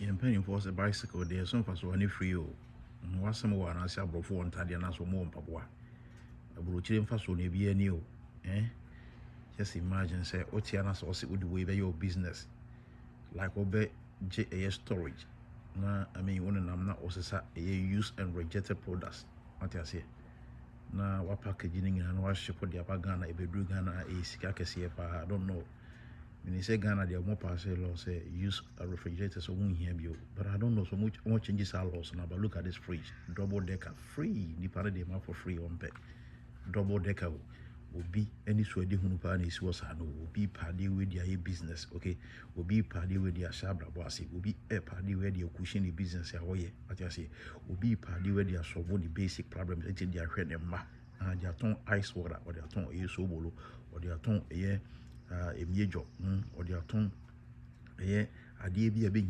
in penny for a bicycle, there's some for so any free. Was some one I said before and Tadiana so more papa. A brutal for so be a new, eh? Just imagine, say, Otiana so sit with the way your business. Like Obe JA storage. Na I mean, one and I'm not also a used and rejected products. What I say. Na what packaging and what ship for the Apagana, a bedroom Ghana, a Sikakasi, I don't know. When you say Ghana, they are more parcel law say use a refrigerator, so won't hear you. But I don't know so much changes are lost now. But look at this fridge, double decker, free. The paradigm for free on pay. Double decker will be any sweaty hunupan is was I know will be party with their business, okay? Will be party with their shabra bossy, will be a party where they cushion the business away. What I say will be party where they are solving the basic problems until they are ready. They are ton ice water, or they are ton a sobolo, or they are ton a major, or they are ton a idea be a big